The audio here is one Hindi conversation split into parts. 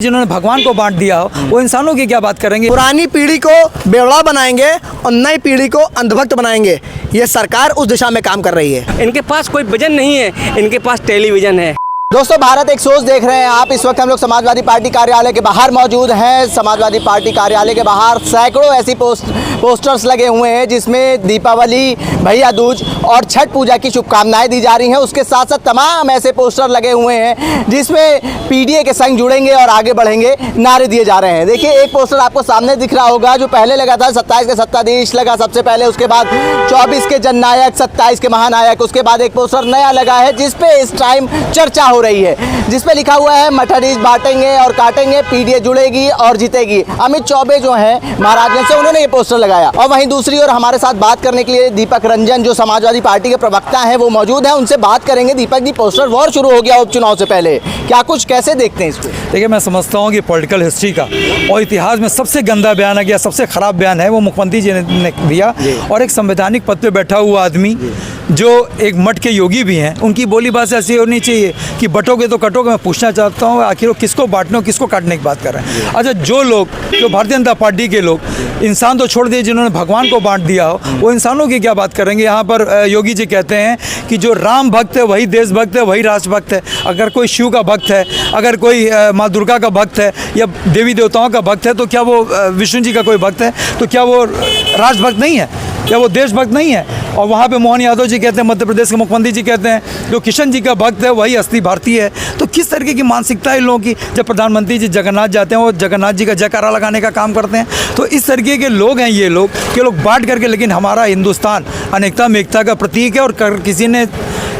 जिन्होंने भगवान को बांट दिया हो वो इंसानों की क्या बात करेंगे। पुरानी पीढ़ी को बेवड़ा बनाएंगे और नई पीढ़ी को अंधभक्त बनाएंगे। ये सरकार उस दिशा में काम कर रही है। इनके पास कोई विजन नहीं है, इनके पास टेलीविजन है। दोस्तों, भारत एक सोच देख रहे हैं आप। इस वक्त हम लोग समाजवादी पार्टी कार्यालय के बाहर मौजूद हैं। समाजवादी पार्टी कार्यालय के बाहर सैकड़ों ऐसी पोस्टर्स लगे हुए हैं जिसमें दीपावली, भैया दूज और छठ पूजा की शुभकामनाएं दी जा रही हैं। उसके साथ साथ तमाम ऐसे पोस्टर लगे हुए हैं जिसमें पीडीए के संग जुड़ेंगे और आगे बढ़ेंगे नारे दिए जा रहे हैं। देखिए, एक पोस्टर आपको सामने दिख रहा होगा जो पहले लगा था, 27 के सत्ताधीश लगा सबसे पहले, उसके बाद 24 के जननायक, 27 के महानायक, उसके बाद एक पोस्टर नया लगा है जिसपे इस टाइम चर्चा हो रही है, जिसपे लिखा हुआ है मठाधीश बांटेंगे और काटेंगे, पीडीए जुड़ेगी और जीतेगी। अमित चौबे जो हैं महाराजगंज से, उन्होंने ये पोस्टर लगाया। और वहीं दूसरी ओर हमारे साथ बात करने के लिए दीपक रंजन जो समाजवादी पार्टी के प्रवक्ता हैं वो मौजूद हैं। उनसे बात करेंगे। दीपक जी, पोस्टर वॉर शुरू हो गया उपचुनाव से पहले, क्या कुछ कैसे देखते हैं इसको? देखिए, मैं समझता हूँ कि पॉलिटिकल हिस्ट्री का और इतिहास में सबसे गंदा बयान है या सबसे खराब बयान है वो मुख्यमंत्री जी ने दिया। और एक संवैधानिक पद पे बैठा हुआ आदमी जो एक मठ के योगी भी हैं, उनकी बोली बात ऐसी होनी चाहिए कि बटोगे तो कटोगे। मैं पूछना चाहता हूँ आखिर वो किसको बांटने और किसको काटने की बात कर रहे हैं। अच्छा, जो भारतीय जनता पार्टी के लोग इंसान तो छोड़ दिए, जिन्होंने भगवान को बांट दिया हो वो इंसानों की क्या बात करेंगे। यहाँ पर योगी जी कहते हैं कि जो राम भक्त है वही देशभक्त है, वही राष्ट्रभक्त है। अगर कोई शिव का भक्त है, अगर कोई माँ दुर्गा का भक्त है या देवी देवताओं का भक्त है तो क्या वो विष्णु जी का कोई भक्त है? तो क्या वो राष्ट्रभक्त नहीं है? क्या वो देशभक्त नहीं है? और वहाँ पे मोहन यादव जी कहते हैं, मध्य प्रदेश के मुख्यमंत्री जी कहते हैं जो किशन जी का भक्त है वही असली भारतीय है। तो किस तरीके की मानसिकता है इन लोगों की? जब प्रधानमंत्री जी जगन्नाथ जाते हैं वो जगन्नाथ जी का जयकारा लगाने का काम करते हैं। तो इस तरीके के लोग हैं ये लोग कि लोग बांट करके, लेकिन हमारा हिंदुस्तान अनेकता में एकता का प्रतीक है। और किसी ने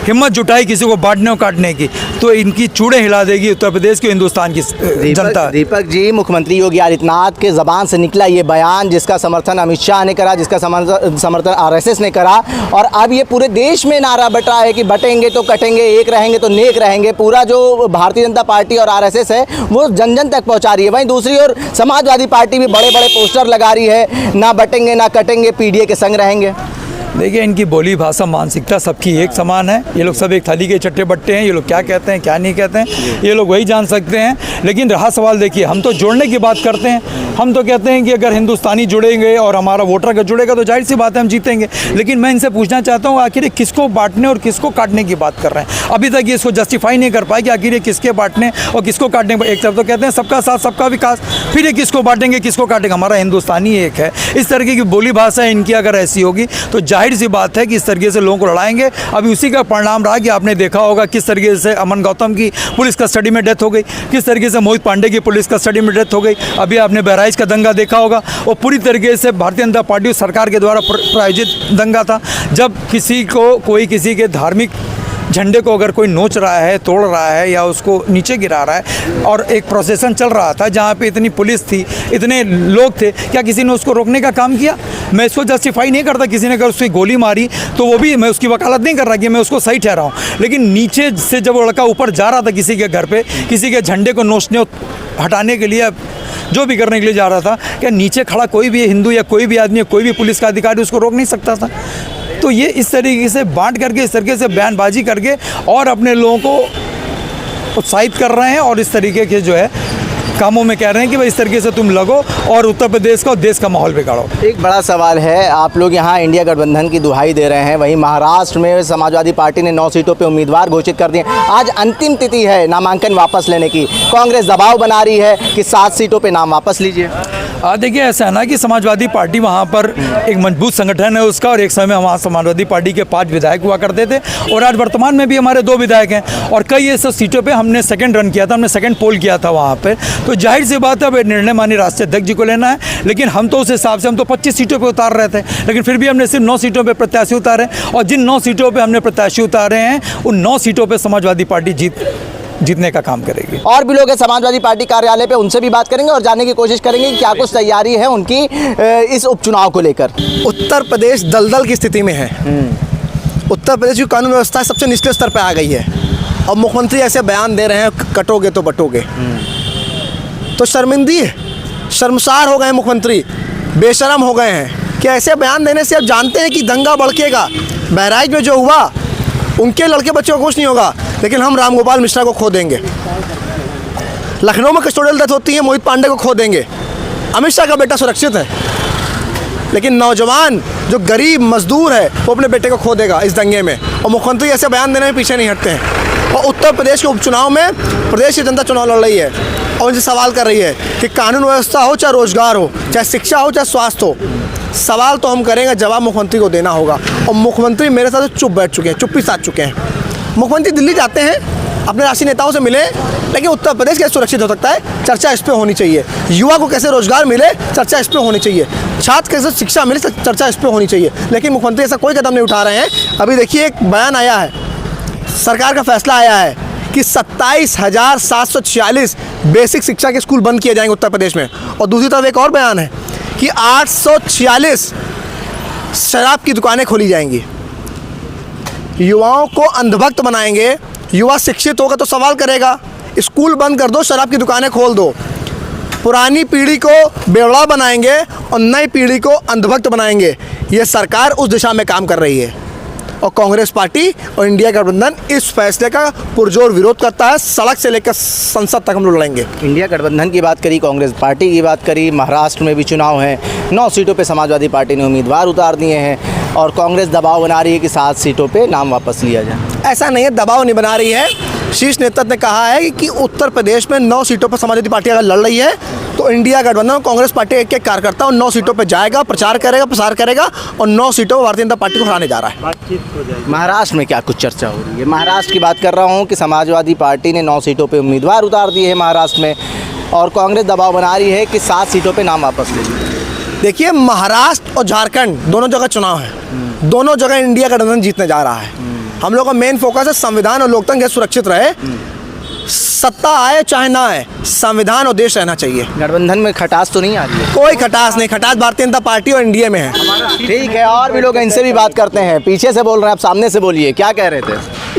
हिम्मत जुटाई किसी को बांटने और काटने की तो इनकी चूड़े हिला देगी उत्तर प्रदेश की, हिंदुस्तान की जनता। दीपक जी, मुख्यमंत्री योगी आदित्यनाथ के ज़बान से निकला ये बयान जिसका समर्थन अमित शाह ने करा, जिसका समर्थन आरएसएस ने करा, और अब ये पूरे देश में नारा बट रहा है कि बटेंगे तो कटेंगे, एक रहेंगे तो नेक रहेंगे। पूरा जो भारतीय जनता पार्टी और आरएसएस है वो जन जन तक पहुंचा रही है। वहीं दूसरी ओर समाजवादी पार्टी भी बड़े बड़े पोस्टर लगा रही है, ना बटेंगे ना कटेंगे, पीडीए के संग रहेंगे। देखिए, इनकी बोली भाषा मानसिकता सबकी एक समान है। ये लोग सब एक थाली के चट्टे बट्टे हैं। ये लोग क्या कहते हैं क्या नहीं कहते हैं ये लोग वही जान सकते हैं। लेकिन रहा सवाल, देखिए, हम तो जोड़ने की बात करते हैं। हम तो कहते हैं कि अगर हिंदुस्तानी जुड़ेंगे और हमारा वोटर का जुड़ेगा तो जाहिर सी बात है हम जीतेंगे। लेकिन मैं इनसे पूछना चाहता हूँ आखिर ये किसको बांटने और किसको काटने की बात कर रहे हैं? अभी तक ये इसको जस्टिफाई नहीं कर पाए कि आखिर ये किसके बांटने और किसको काटने। एक तरफ तो कहते हैं सबका साथ सबका विकास, फिर ये किसको बांटेंगे किसको काटेंगे? हमारा हिंदुस्तानी एक है। इस तरीके की बोली भाषा इनकी अगर ऐसी होगी तो जाहिर सी बात है कि इस तरीके से लोगों को लड़ाएंगे। अभी उसी का परिणाम रहा कि आपने देखा होगा किस तरीके से अमन गौतम की पुलिस कस्टडी में डेथ हो गई, किस तरीके से मोहित पांडे की पुलिस कस्टडी में डेथ हो गई। अभी आपने बहराइच का दंगा देखा होगा, वो पूरी तरीके से भारतीय जनता पार्टी सरकार के द्वारा प्रायोजित दंगा था। जब किसी को कोई किसी के धार्मिक झंडे को अगर कोई नोच रहा है, तोड़ रहा है या उसको नीचे गिरा रहा है, और एक प्रोसेसन चल रहा था जहाँ पे इतनी पुलिस थी, इतने लोग थे, क्या किसी ने उसको रोकने का काम किया? मैं इसको जस्टिफाई नहीं करता। किसी ने अगर उसकी गोली मारी तो वो भी, मैं उसकी वकालत नहीं कर रहा कि मैं उसको सही ठहरा हूँ। लेकिन नीचे से जब वो लड़का ऊपर जा रहा था किसी के घर पे, किसी के झंडे को नोचने हटाने के लिए, जो भी करने के लिए जा रहा था, क्या नीचे खड़ा कोई भी हिंदू या कोई भी आदमी, कोई भी पुलिस का अधिकारी उसको रोक नहीं सकता था? तो ये इस तरीके से बांट करके, इस तरीके से बयानबाजी करके और अपने लोगों को उत्साहित कर रहे हैं और इस तरीके के जो है कामों में कह रहे हैं कि भाई इस तरीके से तुम लगो और उत्तर प्रदेश का और देश का माहौल बिगाड़ो। एक बड़ा सवाल है, आप लोग यहाँ इंडिया गठबंधन की दुहाई दे रहे हैं, वहीं महाराष्ट्र में समाजवादी पार्टी ने 9 सीटों पे उम्मीदवार घोषित कर दिए। आज अंतिम तिथि है नामांकन वापस लेने की। कांग्रेस दबाव बना रही है कि 7 सीटों पे नाम वापस लीजिए। देखिए, ऐसा है ना कि समाजवादी पार्टी वहाँ पर एक मजबूत संगठन है उसका, और एक समय वहाँ समाजवादी पार्टी के 5 विधायक हुआ करते थे और आज वर्तमान में भी हमारे 2 विधायक हैं। और कई ऐसे सीटों पे हमने सेकंड रन किया था, हमने सेकंड पोल किया था वहाँ पे। तो जाहिर सी बात है अब निर्णय माननीय राष्ट्रीय अध्यक्ष जी को लेना है। लेकिन हम तो उस हिसाब से, हम तो 25 सीटों पे उतार रहे थे, लेकिन फिर भी हमने सिर्फ 9 सीटों पे प्रत्याशी उतारे। और जिन 9 सीटों पे हमने प्रत्याशी उतारे हैं उन 9 सीटों पे समाजवादी पार्टी जीतने का काम करेगी। और भी लोग हैं समाजवादी पार्टी कार्यालय पे, उनसे भी बात करेंगे और जानने की कोशिश करेंगे कि क्या कुछ तैयारी है उनकी इस उपचुनाव को लेकर। उत्तर प्रदेश दलदल की स्थिति में है। उत्तर प्रदेश की कानून व्यवस्था सबसे निचले स्तर पर आ गई है और मुख्यमंत्री ऐसे बयान दे रहे हैं कटोगे तो बटोगे। तो शर्मिंदी, शर्मसार हो गए मुख्यमंत्री, बेशरम हो गए हैं कि ऐसे बयान देने से अब जानते हैं कि दंगा भड़केगा। बहराइच में जो हुआ उनके लड़के बच्चों को कुछ नहीं होगा, लेकिन हम राम गोपाल मिश्रा को खो देंगे। लखनऊ में कस्टोडियल डेथ होती है, मोहित पांडे को खो देंगे, अमित शाह का बेटा सुरक्षित है, लेकिन नौजवान जो गरीब मजदूर है वो अपने बेटे को खो देगा इस दंगे में। और मुख्यमंत्री ऐसे बयान देने में पीछे नहीं हटते हैं। और उत्तर प्रदेश के उपचुनाव में प्रदेश की जनता चुनाव लड़ रही है और उनसे सवाल कर रही है कि कानून व्यवस्था हो, चाहे रोजगार हो, चाहे शिक्षा हो, चाहे स्वास्थ्य हो, सवाल तो हम करेंगे, जवाब मुख्यमंत्री को देना होगा। और मुख्यमंत्री मेरे साथ चुप बैठ चुके हैं, चुप्पी साध चुके हैं। मुख्यमंत्री दिल्ली जाते हैं, अपने राष्ट्रीय नेताओं से मिले, लेकिन उत्तर प्रदेश कैसे सुरक्षित हो सकता है, चर्चा इस पर होनी चाहिए। युवा को कैसे रोजगार मिले, चर्चा इस पर होनी चाहिए। छात्र कैसे शिक्षा मिले, चर्चा इस पर होनी चाहिए। लेकिन मुख्यमंत्री ऐसा कोई कदम नहीं उठा रहे हैं। अभी देखिए एक बयान आया है, सरकार का फैसला आया है कि 27,746 बेसिक शिक्षा के स्कूल बंद किए जाएंगे उत्तर प्रदेश में। और दूसरी तरफ एक और बयान है कि 846 शराब की दुकानें खोली जाएंगी। युवाओं को अंधभक्त बनाएंगे। युवा शिक्षित होगा तो सवाल करेगा, स्कूल बंद कर दो, शराब की दुकानें खोल दो। पुरानी पीढ़ी को बेवड़ा बनाएंगे और नई पीढ़ी को अंधभक्त बनाएंगे। ये सरकार उस दिशा में काम कर रही है और कांग्रेस पार्टी और इंडिया गठबंधन इस फैसले का पुरजोर विरोध करता है। सड़क से लेकर संसद तक हम लोग लड़ेंगे। इंडिया गठबंधन की बात करी, कांग्रेस पार्टी की बात करी, महाराष्ट्र में भी चुनाव है, 9 सीटों पे समाजवादी पार्टी ने उम्मीदवार उतार दिए हैं और कांग्रेस दबाव बना रही है कि 7 सीटों पे नाम वापस लिया जाए। ऐसा नहीं है, दबाव नहीं बना रही है। शीर्ष नेतृत्व ने कहा है कि उत्तर प्रदेश में 9 सीटों पर समाजवादी पार्टी अगर लड़ रही है तो इंडिया गठबंधन और कांग्रेस पार्टी एक एक कार्यकर्ता और 9 सीटों पर जाएगा, प्रचार करेगा, प्रसार करेगा और 9 सीटों पर भारतीय जनता पार्टी को हराने जा रहा है। महाराष्ट्र में क्या कुछ चर्चा हो रही है? महाराष्ट्र की बात कर रहा हूँ कि समाजवादी पार्टी ने 9 सीटों पे उम्मीदवार उतार दिए हैं महाराष्ट्र में और कांग्रेस दबाव बना रही है कि 7 सीटों पे नाम वापस ले लीजिए। देखिए, महाराष्ट्र और झारखंड दोनों जगह चुनाव है, दोनों जगह इंडिया गठबंधन जीतने जा रहा है। हम लोग का मेन फोकस है संविधान और लोकतंत्र कैसे सुरक्षित रहे। सत्ता आए चाहे ना आए, संविधान और देश रहना चाहिए। गठबंधन में खटास तो नहीं आ रही है? कोई खटास नहीं, खटास भारतीय जनता पार्टी और एनडीए में है। ठीक है, और भी लोग हैं, इनसे भी बात करते हैं। पीछे से बोल रहे हैं, आप सामने से बोलिए, क्या कह रहे थे?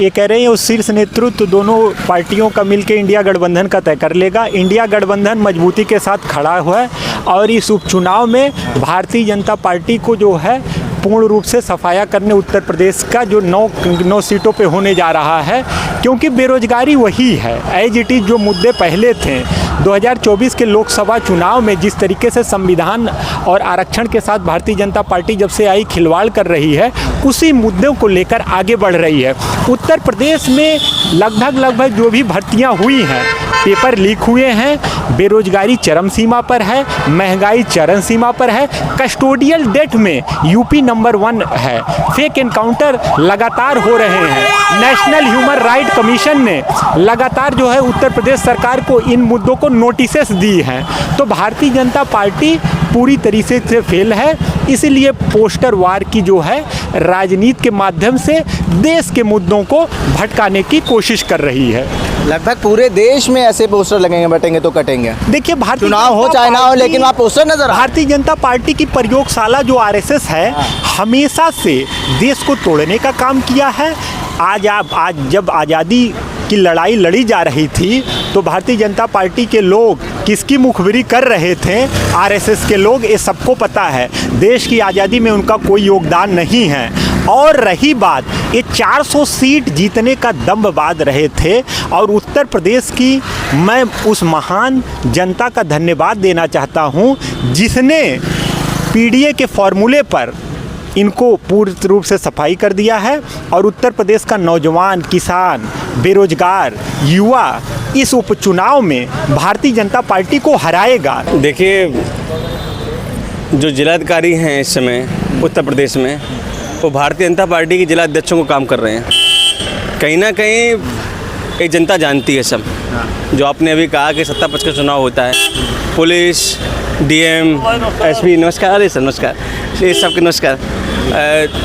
ये कह रहे हैं उस शीर्ष नेतृत्व दोनों पार्टियों का मिलकर इंडिया गठबंधन का तय कर लेगा। इंडिया गठबंधन मजबूती के साथ खड़ा हुआ है और इस उपचुनाव में भारतीय जनता पार्टी को जो है पूर्ण रूप से सफाया करने उत्तर प्रदेश का जो 9 सीटों पे होने जा रहा है, क्योंकि बेरोजगारी वही है एज इट इज़ जो मुद्दे पहले थे। 2024 के लोकसभा चुनाव में जिस तरीके से संविधान और आरक्षण के साथ भारतीय जनता पार्टी जब से आई खिलवाड़ कर रही है, उसी मुद्दों को लेकर आगे बढ़ रही है। उत्तर प्रदेश में लगभग जो भी भर्तियां हुई हैं, पेपर लीक हुए हैं, बेरोजगारी चरम सीमा पर है, महंगाई चरम सीमा पर है, कस्टोडियल डेथ में यूपी नंबर 1 है, फेक एनकाउंटर लगातार हो रहे हैं। नेशनल ह्यूमन राइट कमीशन ने लगातार जो है उत्तर प्रदेश सरकार को इन मुद्दों को नोटिसेस दी हैं। तो भारतीय जनता पार्टी पूरी तरीके से फेल है, इसीलिए पोस्टर वार की जो है राजनीति के माध्यम से देश के मुद्दों को भटकाने की कोशिश कर रही है। लगभग पूरे देश में ऐसे पोस्टर लगेंगे, बटेंगे तो कटेंगे। देखिए, भारतीय चुनाव हो चाहे ना हो, लेकिन वहाँ पोस्टर नजर भारतीय जनता पार्टी की प्रयोगशाला जो आरएसएस है, हमेशा से देश को तोड़ने का काम किया है। आज जब आज़ादी की लड़ाई लड़ी जा रही थी तो भारतीय जनता पार्टी के लोग किसकी मुखबिरी कर रहे थे? आरएसएस के लोग, ये सबको पता है। देश की आज़ादी में उनका कोई योगदान नहीं है। और रही बात, ये 400 सीट जीतने का दम बांध रहे थे और उत्तर प्रदेश की मैं उस महान जनता का धन्यवाद देना चाहता हूँ जिसने पीडीए के फॉर्मूले पर इनको पूर्ण रूप से सफाई कर दिया है और उत्तर प्रदेश का नौजवान, किसान, बेरोजगार, युवा इस उपचुनाव में भारतीय जनता पार्टी को हराएगा। देखिए, जो जिलाधिकारी हैं इस समय उत्तर प्रदेश में, वो भारतीय जनता पार्टी के जिला अध्यक्षों को काम कर रहे हैं। कहीं ना कहीं एक जनता जानती है सब। जो आपने अभी कहा कि सत्ता पक्ष का चुनाव होता है, पुलिस, डीएम, एसपी, नमस्कार। अरे सर नमस्कार, ये सबके नमस्कार।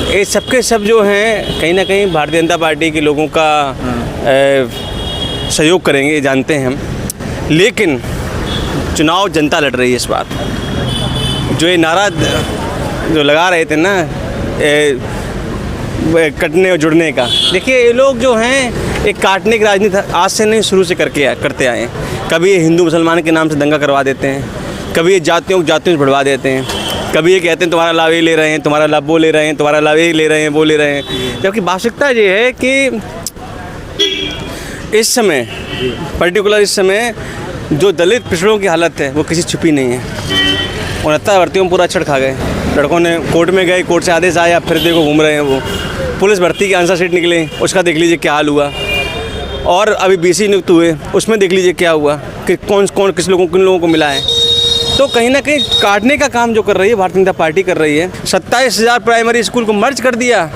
ये सबके सब जो हैं कहीं ना कहीं भारतीय जनता पार्टी के लोगों का सहयोग करेंगे, ये जानते हैं हम। लेकिन चुनाव जनता लड़ रही है इस बार। जो ये नारा जो लगा रहे थे ना कटने और जुड़ने का, देखिए ये लोग जो हैं एक काटने की राजनीति आज से नहीं शुरू से करते आए हैं। कभी ये हिंदू मुसलमान के नाम से दंगा करवा देते हैं, कभी ये जातियों से बढ़वा देते हैं, कभी ये कहते हैं तुम्हारा लाभ ये ले रहे हैं, तुम्हारा लाभ वो ले रहे हैं, तुम्हारा लाभ ये ले रहे हैं, वो ले रहे हैं। जबकि वास्तविकता ये है कि इस समय पर्टिकुलर इस समय जो दलित पिछड़ों की हालत है वो किसी छुपी नहीं है। 69 भर्तियों में पूरा छड़ खा गए। लड़कों ने कोर्ट में गए, कोर्ट से आदेश आया, फिर देखो घूम रहे हैं वो। पुलिस भर्ती की आंसर शीट निकले, उसका देख लीजिए क्या हाल हुआ। और अभी BC नियुक्त हुए, उसमें देख लीजिए क्या हुआ कि कौन किन लोगों को मिला है। तो कहीं ना कहीं काटने का काम जो कर रही है भारतीय जनता पार्टी कर रही है। 27,000 प्राइमरी स्कूल को मर्ज कर दिया।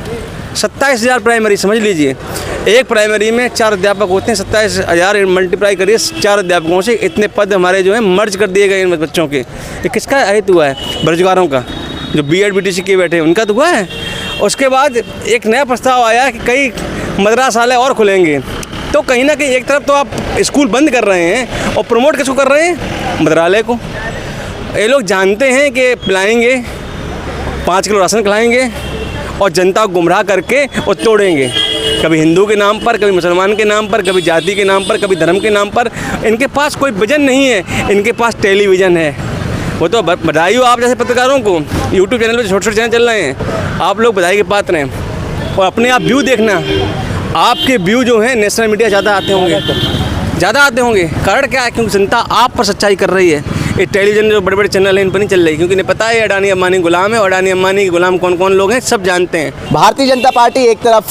27,000 प्राइमरी, समझ लीजिए एक प्राइमरी में 4 अध्यापक होते हैं। 27,000 मल्टीप्लाई करिए 4 अध्यापकों से, इतने पद हमारे जो हैं मर्ज कर दिए गए इन बच्चों के। ये किसका अहित हुआ है? बेरोजगारों का, जो BEd BTC किए बैठे हैं उनका तो हुआ है। उसके बाद एक नया प्रस्ताव आया कि कई मदरसालय और खुलेंगे। तो कहीं ना कहीं एक तरफ तो आप स्कूल बंद कर रहे हैं और प्रमोट किसको कर रहे हैं? मदरालय को। ये लोग जानते हैं कि पिलाएंगे, 5 किलो राशन खिलाएंगे और जनता को गुमराह करके और तोड़ेंगे, कभी हिंदू के नाम पर, कभी मुसलमान के नाम पर, कभी जाति के नाम पर, कभी धर्म के नाम पर। इनके पास कोई विजन नहीं है, इनके पास टेलीविज़न है। वो तो बधाई हो आप जैसे पत्रकारों को, यूट्यूब चैनल पर छोटे चैनल चल रहे हैं, आप लोग बधाई के पात्र हैं। और अपने आप व्यू देखना, आपके व्यू जो हैं नेशनल मीडिया ज़्यादा आते होंगे। कारण क्या है? क्योंकि जनता आप पर सच्चाई कर रही है। ये टेलीविज़न जो बड़े बड़े चैनल हैं इन पर नहीं चल रही, क्योंकि इन्हें पता है अडानी अंबानी गुलाम है, और अडानी अंबानी के गुलाम कौन कौन लोग हैं सब जानते हैं। भारतीय जनता पार्टी एक तरफ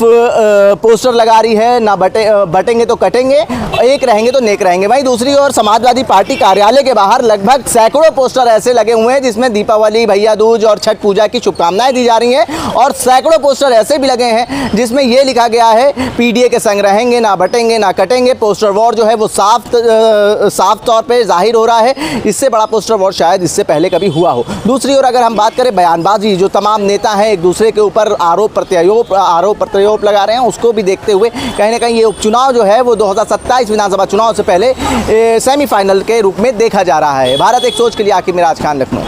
पोस्टर लगा रही है, ना बटेंगे तो कटेंगे, एक रहेंगे तो नेक रहेंगे। वहीं दूसरी ओर समाजवादी पार्टी कार्यालय के बाहर लगभग सैकड़ों पोस्टर ऐसे लगे हुए हैं जिसमें दीपावली, भैया दूज और छठ पूजा की शुभकामनाएं दी जा रही हैं। और सैकड़ों पोस्टर ऐसे भी लगे हैं जिसमें ये लिखा गया है PDA के संग रहेंगे, ना बटेंगे ना कटेंगे। पोस्टर वॉर जो है वो साफ तौर पर जाहिर हो रहा है। इससे बड़ा पोस्टर वॉर शायद इससे पहले कभी हुआ हो। दूसरी ओर अगर हम बात करें बयानबाजी, जो तमाम नेता हैं एक दूसरे के ऊपर आरोप प्रत्यारोप लगा रहे हैं, उसको भी देखते हुए कहीं ना कहीं ये उपचुनाव जो है वो 2027 विधानसभा चुनाव से पहले सेमीफाइनल के रूप में देखा जा रहा है। भारत एक सोच के लिए आकिब मिराज खान, लखनऊ।